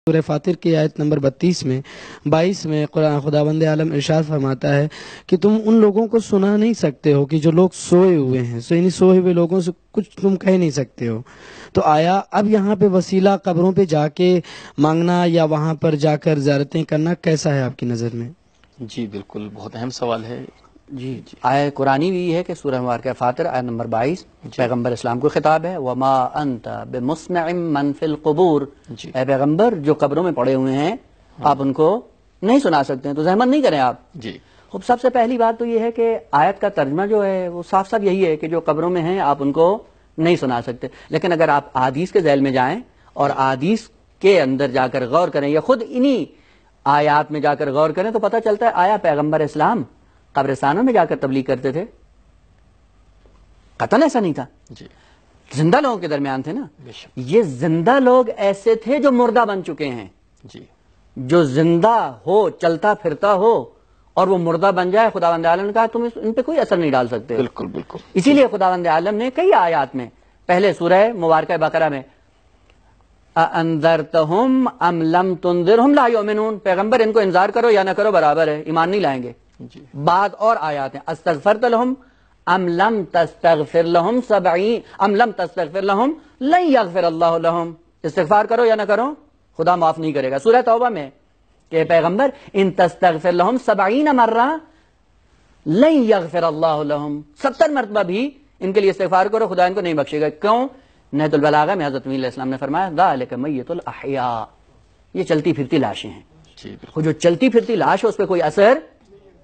سورہ فاطر کی آیت نمبر 22 میں قرآن خداوند عالم ارشاد فرماتا ہے کہ تم ان لوگوں کو سنا نہیں سکتے ہو کہ جو لوگ سوئے ہوئے ہیں، یعنی سوئے ہوئے لوگوں سے کچھ تم کہہ نہیں سکتے ہو۔ تو آیا اب یہاں پہ وسیلہ قبروں پہ جا کے مانگنا یا وہاں پر جا کر زیارتیں کرنا کیسا ہے آپ کی نظر میں؟ جی بالکل، بہت اہم سوال ہے۔ جی آیت قرآنی بھی ہے کہ سورہ مبارکہ فاطر آیت نمبر 22 پیغمبر اسلام کو خطاب ہے، وما انت بمسمع من فی القبور، اے پیغمبر جو قبروں میں پڑے ہوئے ہیں آپ ان کو نہیں سنا سکتے ہیں، تو زحمت نہیں کریں آپ۔ جی خب سب سے پہلی بات تو یہ ہے کہ آیت کا ترجمہ جو ہے وہ صاف صاف یہی ہے کہ جو قبروں میں ہیں آپ ان کو نہیں سنا سکتے، لیکن اگر آپ احادیث کے ذیل میں جائیں اور احادیث کے اندر جا کر غور کریں یا خود انہی آیات میں جا کر غور کریں تو پتہ چلتا ہے آیا پیغمبر اسلام قبرستانوں میں جا کر تبلیغ کرتے تھے؟ قطعاً ایسا نہیں تھا۔ جی زندہ لوگوں کے درمیان تھے نا، بے شک۔ یہ زندہ لوگ ایسے تھے جو مردہ بن چکے ہیں۔ جی جو زندہ ہو، چلتا پھرتا ہو اور وہ مردہ بن جائے، خداوند عالم نے کہا تم ان پہ کوئی اثر نہیں ڈال سکتے۔ بالکل بالکل، اسی لیے خداوند عالم نے کئی آیات میں، پہلے سورہ مبارکہ بقرہ میں اَأَنذَرْتَهُمْ أَمْ لَمْ تُنذِرْهُمْ لَا يُؤْمِنُونَ، پیغمبر ان کو انذار کرو یا نہ کرو برابر ہے، ایمان نہیں لائیں گے۔ جی بعد اور آیات ہیں، استغفرت لهم ام لم تستغفر لهم 70 ام لم تستغفر لهم لن يغفر الله لهم، استغفار کرو یا نہ کرو خدا معاف نہیں کرے گا۔ سورہ توبہ میں کہ پیغمبر ان تستغفر لهم 70 مرہ لن يغفر الله لهم، 70 مرتبہ بھی ان کے لیے استغفار کرو خدا ان کو نہیں بخشے گا۔ کیوں؟ نہج البلاغہ میں حضرت نبی علیہ السلام نے فرمایا ذالک میت الاحیاء، یہ چلتی پھرتی لاشیں ہیں، جی بالکل، وہ جو چلتی پھرتی لاش ہے اس پہ کوئی اثر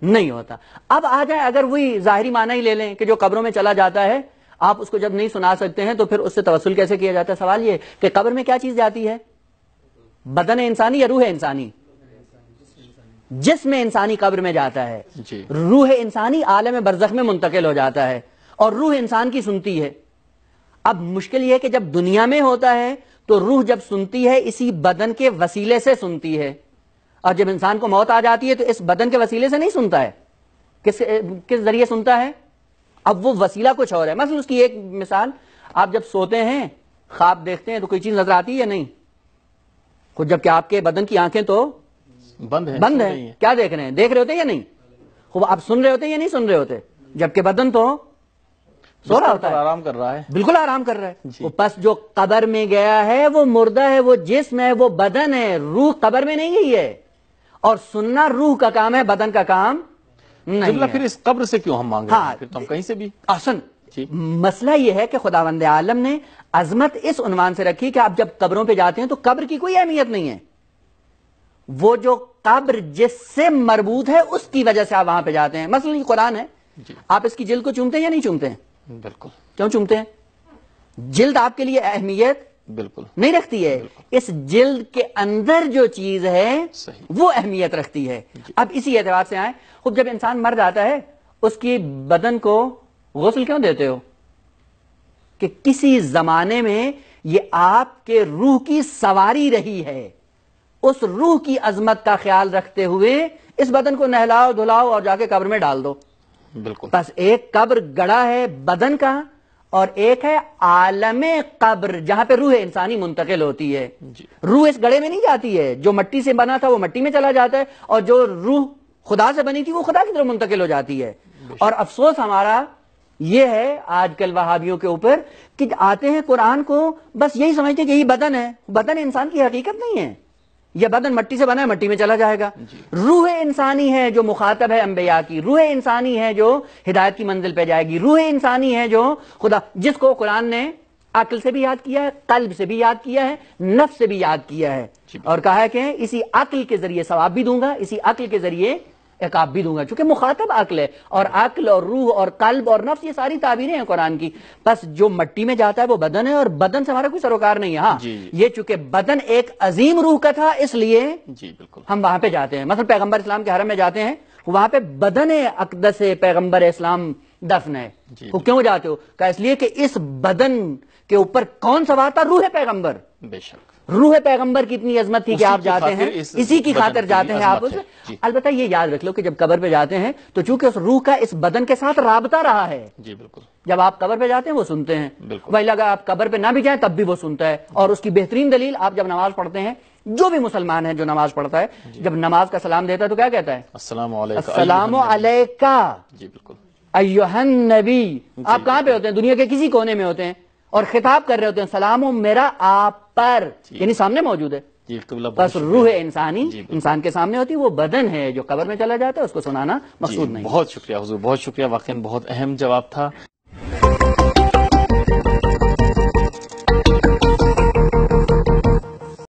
نہیں ہوتا۔ اب آ جائیں اگر وہی ظاہری معنی ہی لے لیں کہ جو قبروں میں چلا جاتا ہے آپ اس کو جب نہیں سنا سکتے ہیں تو پھر اس سے توسل کیسے کیا جاتا ہے؟ سوال یہ کہ قبر میں کیا چیز جاتی ہے؟ بدن انسانی یا روح انسانی؟ جسم انسانی قبر میں جاتا ہے، جی روح انسانی عالم برزخ میں منتقل ہو جاتا ہے اور روح انسان کی سنتی ہے۔ اب مشکل یہ ہے کہ جب دنیا میں ہوتا ہے تو روح جب سنتی ہے اسی بدن کے وسیلے سے سنتی ہے، اور جب انسان کو موت آ جاتی ہے تو اس بدن کے وسیلے سے نہیں سنتا ہے، کس ذریعے سنتا ہے؟ اب وہ وسیلہ کچھ اور ہے۔ مثلا اس کی ایک مثال، آپ جب سوتے ہیں خواب دیکھتے ہیں تو کوئی چیز نظر آتی ہے یا نہیں؟ خود جب کہ آپ کے بدن کی آنکھیں تو بند ہیں، کیا دیکھ رہے ہیں؟ دیکھ رہے ہوتے ہیں یا نہیں؟ خوب آپ سن رہے ہوتے ہیں یا نہیں سن رہے ہوتے؟ جبکہ بدن تو سو رہا ہوتا ہے، آرام کر رہا ہے، بالکل آرام کر رہا ہے۔ جی۔ وہ پس جو قبر میں گیا ہے وہ مردہ ہے، وہ جسم ہے، وہ بدن ہے، روح قبر میں نہیں گئی ہے، اور سننا روح کا کام ہے، بدن کا کام نہیں ہے۔ پھر اس قبر سے کیوں ہم مانگ رہے ہیں؟ پھر تو ہم کہیں سے بھی احسن، جی مسئلہ یہ ہے کہ خداوند عالم نے عظمت اس عنوان سے رکھی کہ آپ جب قبروں پہ جاتے ہیں تو قبر کی کوئی اہمیت نہیں ہے، وہ جو قبر جس سے مربوط ہے اس کی وجہ سے آپ وہاں پہ جاتے ہیں۔ مثلا یہ قرآن ہے، جی آپ اس کی جلد کو چومتے ہیں یا نہیں چومتے ہیں؟ بالکل کیوں چومتے ہیں؟ جلد آپ کے لیے اہمیت بالکل نہیں رکھتی ہے، اس جلد کے اندر جو چیز ہے صحیح، وہ اہمیت رکھتی ہے۔ اب اسی اعتبار سے آئیں، خود جب انسان مر جاتا ہے اس کی بدن کو غسل کیوں دیتے ہو؟ کہ کسی زمانے میں یہ آپ کے روح کی سواری رہی ہے، اس روح کی عظمت کا خیال رکھتے ہوئے اس بدن کو نہلاؤ دھلاؤ اور جا کے قبر میں ڈال دو۔ بالکل، بس ایک قبر گڑا ہے بدن کا اور ایک ہے عالم قبر جہاں پہ روح انسانی منتقل ہوتی ہے۔ جی روح اس گڑے میں نہیں جاتی ہے، جو مٹی سے بنا تھا وہ مٹی میں چلا جاتا ہے، اور جو روح خدا سے بنی تھی وہ خدا کی طرف منتقل ہو جاتی ہے۔ اور افسوس ہمارا یہ ہے آج کل وہابیوں کے اوپر کہ آتے ہیں قرآن کو بس یہی سمجھتے ہیں کہ یہی بدن ہے، بدن انسان کی حقیقت نہیں ہے، یہ بدن مٹی سے بنا ہے مٹی میں چلا جائے گا۔ روح انسانی ہے جو مخاطب ہے انبیاء کی، روح انسانی ہے جو ہدایت کی منزل پہ جائے گی، روح انسانی ہے جو خدا، جس کو قرآن نے عقل سے بھی یاد کیا ہے، قلب سے بھی یاد کیا ہے، نفس سے بھی یاد کیا ہے، اور کہا ہے کہ اسی عقل کے ذریعے ثواب بھی دوں گا، اسی عقل کے ذریعے عقاب بھی دوں گا، چونکہ مخاطب عقل ہے، اور عقل اور روح اور قلب اور نفس یہ ساری تعبیریں ہیں قرآن کی۔ بس جو مٹی میں جاتا ہے وہ بدن ہے، اور بدن سے ہمارا کوئی سروکار نہیں ہے۔ ہاں یہ چونکہ بدن ایک عظیم روح کا تھا اس لیے جی بالکل، ہم وہاں پہ جاتے ہیں۔ مثلا پیغمبر اسلام کے حرم میں جاتے ہیں، وہاں پہ بدن اقدس پیغمبر اسلام دفن ہے، وہ کیوں جاتے ہو؟ کہا اس لیے کہ اس بدن کے اوپر کون سوار تھا؟ روح پیغمبر، بے شک، روح پیغمبر کی اتنی عظمت تھی کہ آپ جاتے ہیں، اسی کی خاطر جاتے ہیں آپ اس۔ البتہ یہ یاد رکھ لو کہ جب قبر پہ جاتے ہیں تو چونکہ اس روح کا اس بدن کے ساتھ رابطہ رہا ہے، جی بالکل، جب آپ قبر پہ جاتے ہیں وہ سنتے ہیں، وہی لگا آپ قبر پہ نہ بھی جائیں تب بھی وہ سنتا ہے۔ اور اس کی بہترین دلیل آپ جب نماز پڑھتے ہیں جو بھی مسلمان ہے جو نماز پڑھتا ہے جب نماز کا سلام دیتا ہے تو کیا کہتا ہے؟ السلام علیکم السلام علیکہ جی بالکل ایھا النبی. آپ کہاں پہ ہوتے ہیں؟ دنیا کے کسی کونے میں ہوتے ہیں اور خطاب کر رہے ہوتے ہیں سلام میرا آپ پر، یعنی سامنے موجود ہے. جی قبلہ بس روح انسانی انسان کے سامنے ہوتی ہے، وہ بدن ہے جو قبر میں چلا جاتا ہے، اس کو سنانا مقصود نہیں. بہت شکریہ حضور، بہت شکریہ، واقعی بہت اہم جواب تھا.